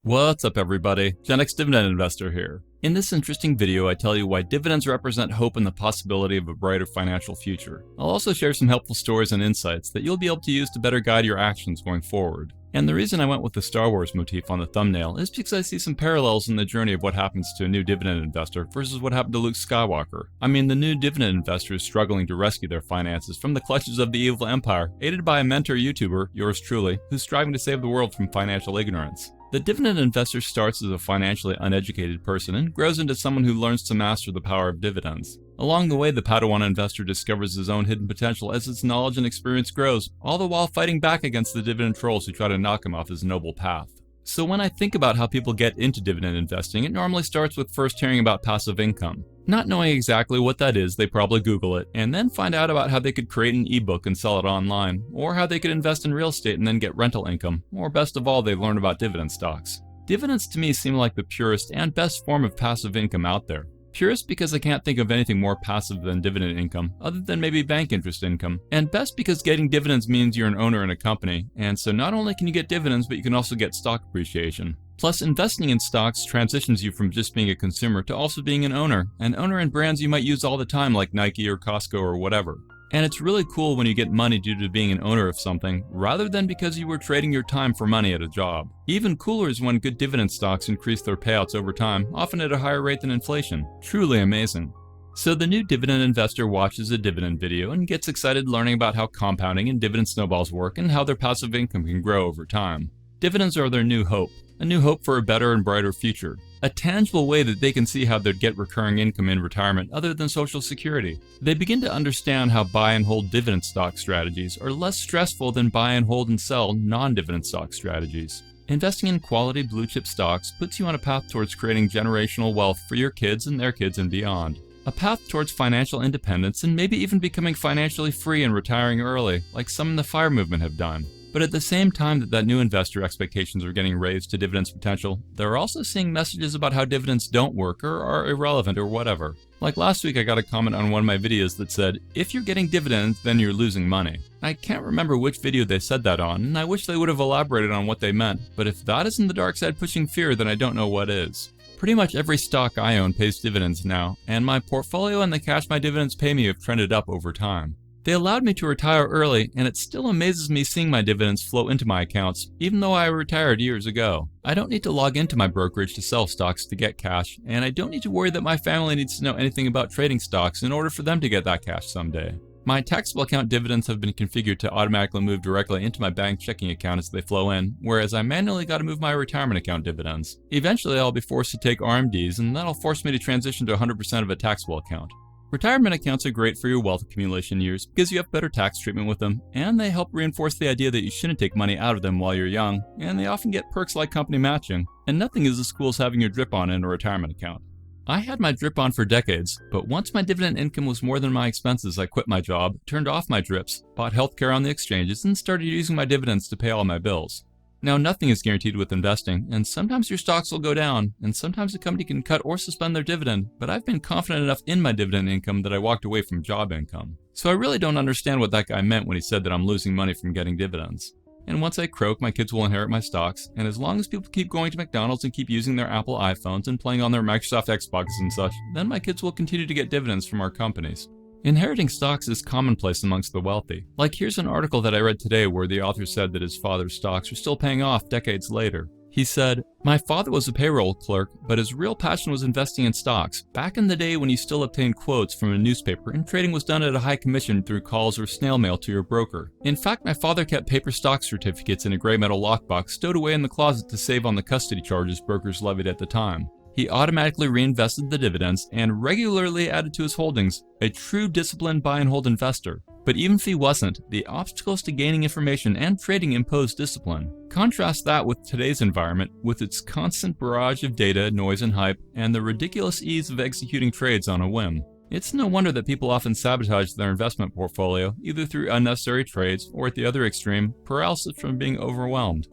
What's up everybody, Gen X Dividend Investor here. In this interesting video I tell you why dividends represent hope and the possibility of a brighter financial future. I'll also share some helpful stories and insights that you'll be able to use to better guide your actions going forward. And the reason I went with the Star Wars motif on the thumbnail is because I see some parallels in the journey of what happens to a new dividend investor versus what happened to Luke Skywalker. I mean, the new dividend investor is struggling to rescue their finances from the clutches of the evil empire, aided by a mentor YouTuber, yours truly, who's striving to save the world from financial ignorance. The dividend investor starts as a financially uneducated person and grows into someone who learns to master the power of dividends. Along the way, the Padawan investor discovers his own hidden potential as his knowledge and experience grows, all the while fighting back against the dividend trolls who try to knock him off his noble path. So when I think about how people get into dividend investing, it normally starts with first hearing about passive income. Not knowing exactly what that is, they probably Google it, and then find out about how they could create an ebook and sell it online, or how they could invest in real estate and then get rental income, or best of all, they learn about dividend stocks. Dividends to me seem like the purest and best form of passive income out there. Purest because I can't think of anything more passive than dividend income, other than maybe bank interest income. And best because getting dividends means you're an owner in a company, and so not only can you get dividends, but you can also get stock appreciation. Plus, investing in stocks transitions you from just being a consumer to also being an owner in brands you might use all the time like Nike or Costco or whatever. And it's really cool when you get money due to being an owner of something, rather than because you were trading your time for money at a job. Even cooler is when good dividend stocks increase their payouts over time, often at a higher rate than inflation. Truly amazing. So the new dividend investor watches a dividend video and gets excited learning about how compounding and dividend snowballs work and how their passive income can grow over time. Dividends are their new hope. A new hope for a better and brighter future. A tangible way that they can see how they'd get recurring income in retirement other than Social Security. They begin to understand how buy and hold dividend stock strategies are less stressful than buy and hold and sell non-dividend stock strategies. Investing in quality blue chip stocks puts you on a path towards creating generational wealth for your kids and their kids and beyond. A path towards financial independence and maybe even becoming financially free and retiring early, like some in the FIRE movement have done. But at the same time that new investor expectations are getting raised to dividends potential, they're also seeing messages about how dividends don't work or are irrelevant or whatever. Like last week I got a comment on one of my videos that said, if you're getting dividends, then you're losing money. I can't remember which video they said that on, and I wish they would have elaborated on what they meant, but if that isn't the dark side pushing fear, then I don't know what is. Pretty much every stock I own pays dividends now, and my portfolio and the cash my dividends pay me have trended up over time. They allowed me to retire early, and it still amazes me seeing my dividends flow into my accounts, even though I retired years ago. I don't need to log into my brokerage to sell stocks to get cash, and I don't need to worry that my family needs to know anything about trading stocks in order for them to get that cash someday. My taxable account dividends have been configured to automatically move directly into my bank checking account as they flow in, whereas I manually got to move my retirement account dividends. Eventually I'll be forced to take RMDs, and that'll force me to transition to 100% of a taxable account. Retirement accounts are great for your wealth accumulation years because you have better tax treatment with them, and they help reinforce the idea that you shouldn't take money out of them while you're young, and they often get perks like company matching, and nothing is as cool as having your drip on in a retirement account. I had my drip on for decades, but once my dividend income was more than my expenses, I quit my job, turned off my drips, bought healthcare on the exchanges, and started using my dividends to pay all my bills. Now, nothing is guaranteed with investing, and sometimes your stocks will go down, and sometimes a company can cut or suspend their dividend, but I've been confident enough in my dividend income that I walked away from job income. So I really don't understand what that guy meant when he said that I'm losing money from getting dividends. And once I croak, my kids will inherit my stocks, and as long as people keep going to McDonald's and keep using their Apple iPhones and playing on their Microsoft Xboxes and such, then my kids will continue to get dividends from our companies. Inheriting stocks is commonplace amongst the wealthy. Like here's an article that I read today where the author said that his father's stocks are still paying off decades later. He said, "My father was a payroll clerk, but his real passion was investing in stocks, back in the day when you still obtained quotes from a newspaper and trading was done at a high commission through calls or snail mail to your broker. In fact, my father kept paper stock certificates in a gray metal lockbox stowed away in the closet to save on the custody charges brokers levied at the time. He automatically reinvested the dividends and regularly added to his holdings, a true disciplined buy and hold investor. But even if he wasn't, the obstacles to gaining information and trading imposed discipline. Contrast that with today's environment, with its constant barrage of data, noise, and hype, and the ridiculous ease of executing trades on a whim. It's no wonder that people often sabotage their investment portfolio, either through unnecessary trades or at the other extreme, paralysis from being overwhelmed.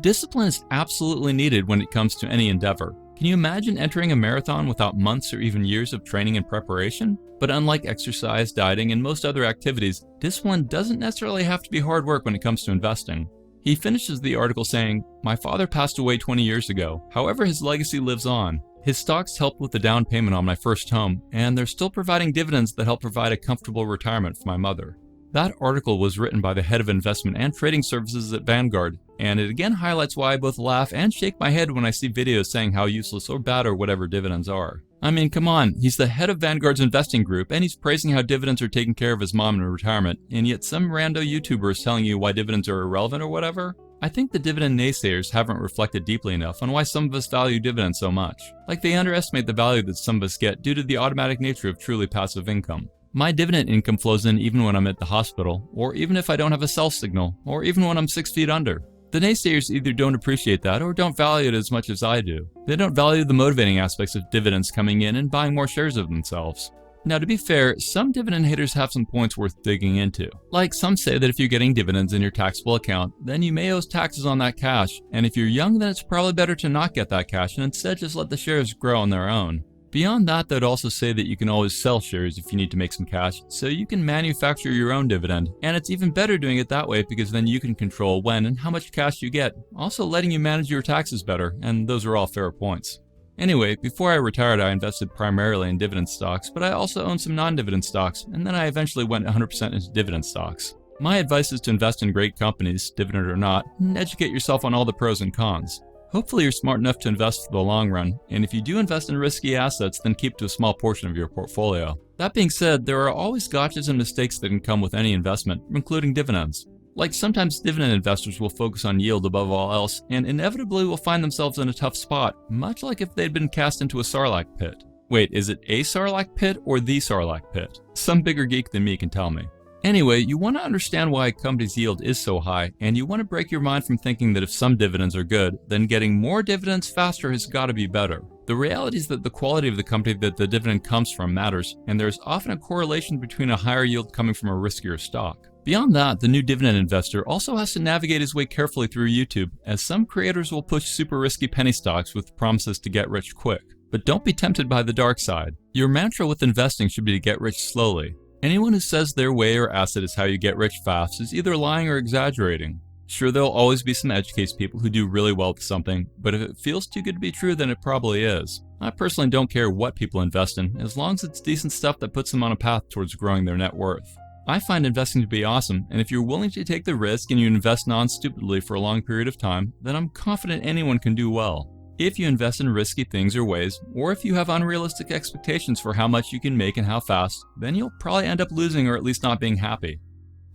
Discipline is absolutely needed when it comes to any endeavor. Can you imagine entering a marathon without months or even years of training and preparation? But unlike exercise, dieting, and most other activities, discipline doesn't necessarily have to be hard work when it comes to investing. He finishes the article saying, "My father passed away 20 years ago. However, his legacy lives on. His stocks helped with the down payment on my first home, and they're still providing dividends that help provide a comfortable retirement for my mother." That article was written by the head of investment and trading services at Vanguard, and it again highlights why I both laugh and shake my head when I see videos saying how useless or bad or whatever dividends are. I mean, come on, he's the head of Vanguard's investing group, and he's praising how dividends are taking care of his mom in retirement, and yet some rando YouTuber is telling you why dividends are irrelevant or whatever? I think the dividend naysayers haven't reflected deeply enough on why some of us value dividends so much. Like they underestimate the value that some of us get due to the automatic nature of truly passive income. My dividend income flows in even when I'm at the hospital, or even if I don't have a cell signal, or even when I'm 6 feet under. The naysayers either don't appreciate that or don't value it as much as I do. They don't value the motivating aspects of dividends coming in and buying more shares of themselves. Now, to be fair, some dividend haters have some points worth digging into. Like, some say that if you're getting dividends in your taxable account, then you may owe taxes on that cash, and if you're young, then it's probably better to not get that cash and instead just let the shares grow on their own. Beyond that, they'd also say that you can always sell shares if you need to make some cash, so you can manufacture your own dividend, and it's even better doing it that way because then you can control when and how much cash you get, also letting you manage your taxes better, and those are all fair points. Anyway, before I retired, I invested primarily in dividend stocks, but I also owned some non-dividend stocks, and then I eventually went 100% into dividend stocks. My advice is to invest in great companies, dividend or not, and educate yourself on all the pros and cons. Hopefully you're smart enough to invest for the long run, and if you do invest in risky assets, then keep to a small portion of your portfolio. That being said, there are always gotchas and mistakes that can come with any investment, including dividends. Like, sometimes dividend investors will focus on yield above all else, and inevitably will find themselves in a tough spot, much like if they'd been cast into a sarlacc pit. Wait, is it a sarlacc pit or the sarlacc pit? Some bigger geek than me can tell me. Anyway, you want to understand why a company's yield is so high, and you want to break your mind from thinking that if some dividends are good, then getting more dividends faster has got to be better. The reality is that the quality of the company that the dividend comes from matters, and there's often a correlation between a higher yield coming from a riskier stock. Beyond that, the new dividend investor also has to navigate his way carefully through YouTube, as some creators will push super risky penny stocks with promises to get rich quick. But don't be tempted by the dark side. Your mantra with investing should be to get rich slowly. Anyone who says their way or asset is how you get rich fast is either lying or exaggerating. Sure, there'll always be some edge case people who do really well with something, but if it feels too good to be true, then it probably is. I personally don't care what people invest in, as long as it's decent stuff that puts them on a path towards growing their net worth. I find investing to be awesome, and if you're willing to take the risk and you invest non-stupidly for a long period of time, then I'm confident anyone can do well. If you invest in risky things or ways, or if you have unrealistic expectations for how much you can make and how fast, then you'll probably end up losing or at least not being happy.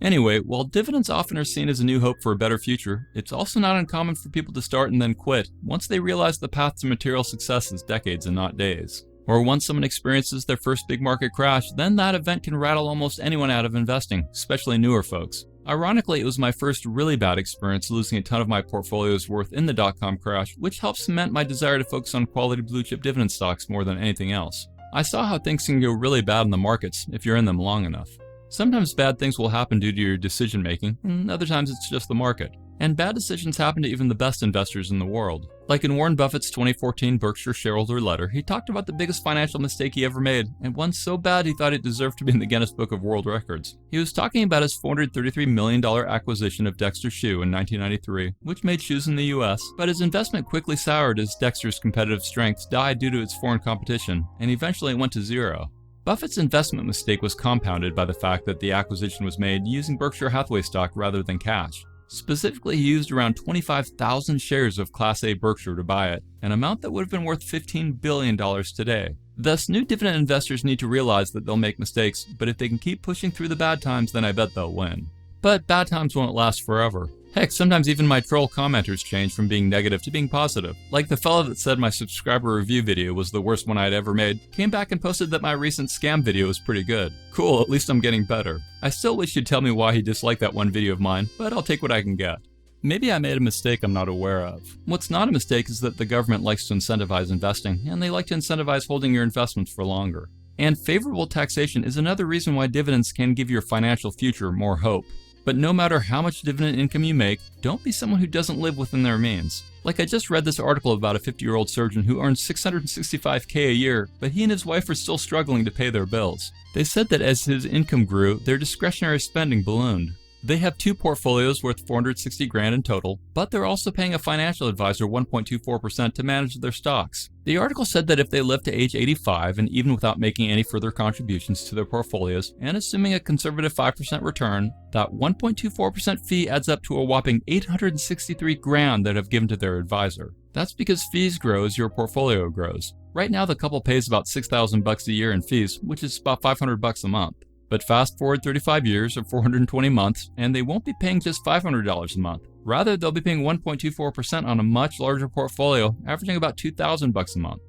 Anyway, while dividends often are seen as a new hope for a better future, it's also not uncommon for people to start and then quit once they realize the path to material success is decades and not days. Or once someone experiences their first big market crash, then that event can rattle almost anyone out of investing, especially newer folks. Ironically, it was my first really bad experience losing a ton of my portfolio's worth in the dot-com crash, which helped cement my desire to focus on quality blue-chip dividend stocks more than anything else. I saw how things can go really bad in the markets if you're in them long enough. Sometimes bad things will happen due to your decision making, and other times it's just the market. And bad decisions happen to even the best investors in the world. Like in Warren Buffett's 2014 Berkshire shareholder letter, he talked about the biggest financial mistake he ever made, and one so bad he thought it deserved to be in the Guinness Book of World Records. He was talking about his $433 million acquisition of Dexter Shoe in 1993, which made shoes in the US, but his investment quickly soured as Dexter's competitive strengths died due to its foreign competition, and eventually it went to zero. Buffett's investment mistake was compounded by the fact that the acquisition was made using Berkshire Hathaway stock rather than cash. Specifically, he used around 25,000 shares of Class A Berkshire to buy it, an amount that would have been worth $15 billion today. Thus, new dividend investors need to realize that they'll make mistakes, but if they can keep pushing through the bad times, then I bet they'll win. But bad times won't last forever. Heck, sometimes even my troll commenters change from being negative to being positive. Like the fellow that said my subscriber review video was the worst one I'd ever made, came back and posted that my recent scam video was pretty good. Cool, at least I'm getting better. I still wish he'd tell me why he disliked that one video of mine, but I'll take what I can get. Maybe I made a mistake I'm not aware of. What's not a mistake is that the government likes to incentivize investing, and they like to incentivize holding your investments for longer. And favorable taxation is another reason why dividends can give your financial future more hope. But no matter how much dividend income you make, don't be someone who doesn't live within their means. Like I just read this article about a 50-year-old surgeon who earns $665K a year, but he and his wife are still struggling to pay their bills. They said that as his income grew, their discretionary spending ballooned. They have 2 portfolios worth $460,000 in total, but they're also paying a financial advisor 1.24% to manage their stocks. The article said that if they live to age 85 and even without making any further contributions to their portfolios and assuming a conservative 5% return, that 1.24% fee adds up to a whopping $863,000 that have given to their advisor. That's because fees grow as your portfolio grows. Right now the couple pays about $6,000 a year in fees, which is about $500 a month. But fast forward 35 years or 420 months, and they won't be paying just $500 a month. Rather, they'll be paying 1.24% on a much larger portfolio, averaging about $2,000 a month.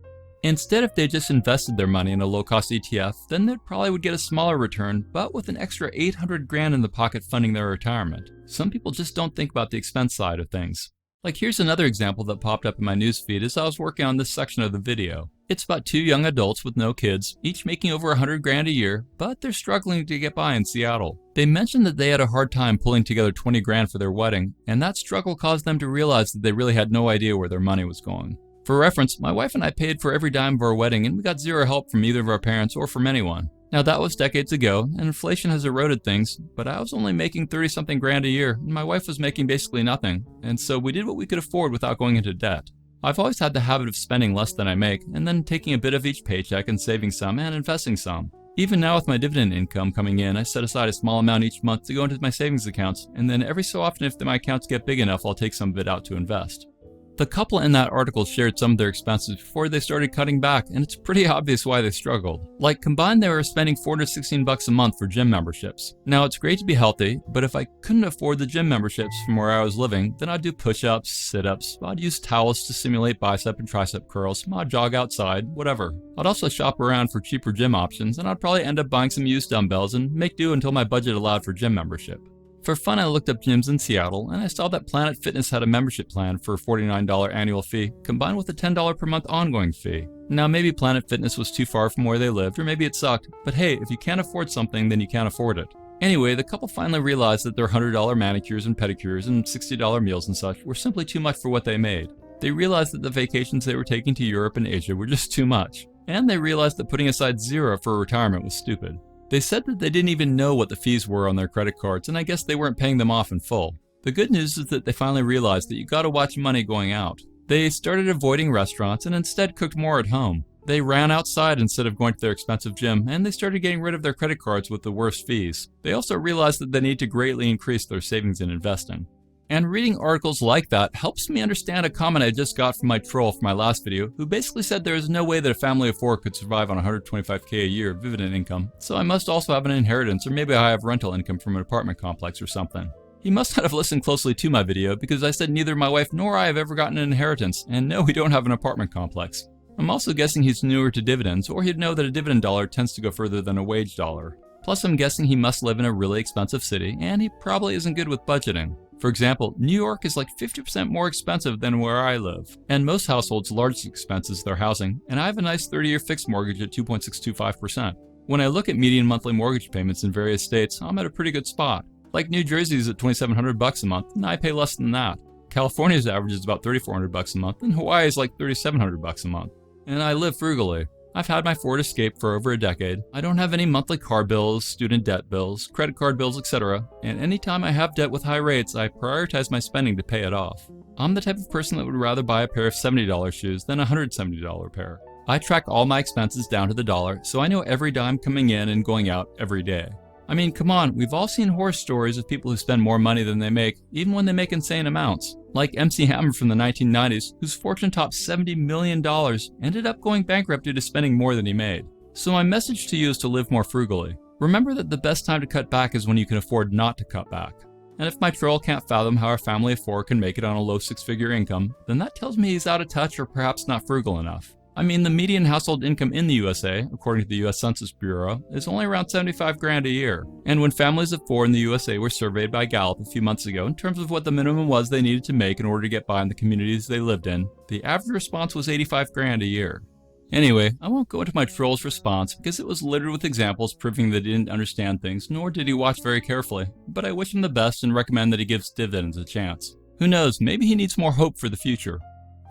Instead, if they just invested their money in a low-cost ETF, then they probably would get a smaller return, but with an extra $800,000 in the pocket funding their retirement. Some people just don't think about the expense side of things. Like, here's another example that popped up in my newsfeed as I was working on this section of the video. It's about 2 young adults with no kids, each making over $100,000 a year, but they're struggling to get by in Seattle. They mentioned that they had a hard time pulling together $20,000 for their wedding, and that struggle caused them to realize that they really had no idea where their money was going. For reference, my wife and I paid for every dime of our wedding, and we got zero help from either of our parents or from anyone. Now that was decades ago, and inflation has eroded things, but I was only making 30-something grand a year, and my wife was making basically nothing, and so we did what we could afford without going into debt. I've always had the habit of spending less than I make, and then taking a bit of each paycheck and saving some and investing some. Even now with my dividend income coming in, I set aside a small amount each month to go into my savings accounts, and then every so often if my accounts get big enough, I'll take some of it out to invest. The couple in that article shared some of their expenses before they started cutting back, and it's pretty obvious why they struggled. Like, combined they were spending $416 a month for gym memberships. Now, it's great to be healthy, but if I couldn't afford the gym memberships from where I was living, then I'd do push-ups, sit-ups, I'd use towels to simulate bicep and tricep curls, I'd jog outside, whatever. I'd also shop around for cheaper gym options, and I'd probably end up buying some used dumbbells and make do until my budget allowed for gym membership. For fun, I looked up gyms in Seattle, and I saw that Planet Fitness had a membership plan for a $49 annual fee, combined with a $10 per month ongoing fee. Now, maybe Planet Fitness was too far from where they lived, or maybe it sucked, but hey, if you can't afford something, then you can't afford it. Anyway, the couple finally realized that their $100 manicures and pedicures and $60 meals and such were simply too much for what they made. They realized that the vacations they were taking to Europe and Asia were just too much, and they realized that putting aside zero for retirement was stupid. They said that they didn't even know what the fees were on their credit cards, and I guess they weren't paying them off in full. The good news is that they finally realized that you gotta watch money going out. They started avoiding restaurants and instead cooked more at home. They ran outside instead of going to their expensive gym, and they started getting rid of their credit cards with the worst fees. They also realized that they need to greatly increase their savings and investing. And reading articles like that helps me understand a comment I just got from my troll from my last video, who basically said there is no way that a family of 4 could survive on $125K a year of dividend income, so I must also have an inheritance, or maybe I have rental income from an apartment complex or something. He must not have listened closely to my video, because I said neither my wife nor I have ever gotten an inheritance, and no, we don't have an apartment complex. I'm also guessing he's newer to dividends, or he'd know that a dividend dollar tends to go further than a wage dollar. Plus, I'm guessing he must live in a really expensive city, and he probably isn't good with budgeting. For example, New York is like 50% more expensive than where I live, and most households' largest expense is their housing, and I have a nice 30-year fixed mortgage at 2.625%. When I look at median monthly mortgage payments in various states, I'm at a pretty good spot. Like New Jersey's at $2,700 a month, and I pay less than that. California's average is about $3,400 a month, and Hawaii's like $3,700 a month. And I live frugally. I've had my Ford Escape for over a decade. I don't have any monthly car bills, student debt bills, credit card bills, etc. And anytime I have debt with high rates, I prioritize my spending to pay it off. I'm the type of person that would rather buy a pair of $70 shoes than a $170 pair. I track all my expenses down to the dollar, so I know every dime coming in and going out every day. I mean, come on, we've all seen horror stories of people who spend more money than they make, even when they make insane amounts. Like MC Hammer from the 1990s, whose fortune topped $70 million, ended up going bankrupt due to spending more than he made. So my message to you is to live more frugally. Remember that the best time to cut back is when you can afford not to cut back. And if my troll can't fathom how a family of 4 can make it on a low 6-figure income, then that tells me he's out of touch or perhaps not frugal enough. I mean, the median household income in the USA, according to the US Census Bureau, is only around $75,000 a year. And when families of 4 in the USA were surveyed by Gallup a few months ago in terms of what the minimum was they needed to make in order to get by in the communities they lived in, the average response was $85,000 a year. Anyway, I won't go into my troll's response because it was littered with examples proving that he didn't understand things, nor did he watch very carefully, but I wish him the best and recommend that he gives dividends a chance. Who knows, maybe he needs more hope for the future.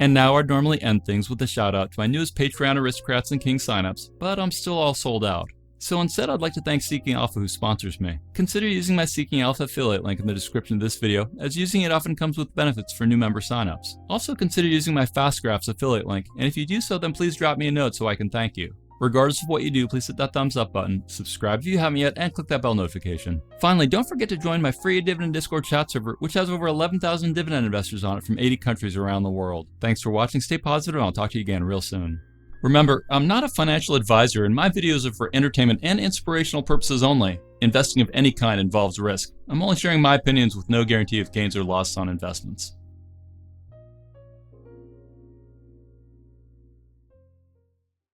And now I'd normally end things with a shout out to my newest Patreon Aristocrats and King signups, but I'm still all sold out. So instead, I'd like to thank Seeking Alpha who sponsors me. Consider using my Seeking Alpha affiliate link in the description of this video, as using it often comes with benefits for new member signups. Also consider using my Fast Graphs affiliate link, and if you do so, then please drop me a note so I can thank you. Regardless of what you do, please hit that thumbs up button, subscribe if you haven't yet, and click that bell notification. Finally, don't forget to join my free Dividend Discord chat server, which has over 11,000 Dividend investors on it from 80 countries around the world. Thanks for watching, stay positive, and I'll talk to you again real soon. Remember, I'm not a financial advisor, and my videos are for entertainment and inspirational purposes only. Investing of any kind involves risk. I'm only sharing my opinions with no guarantee of gains or losses on investments.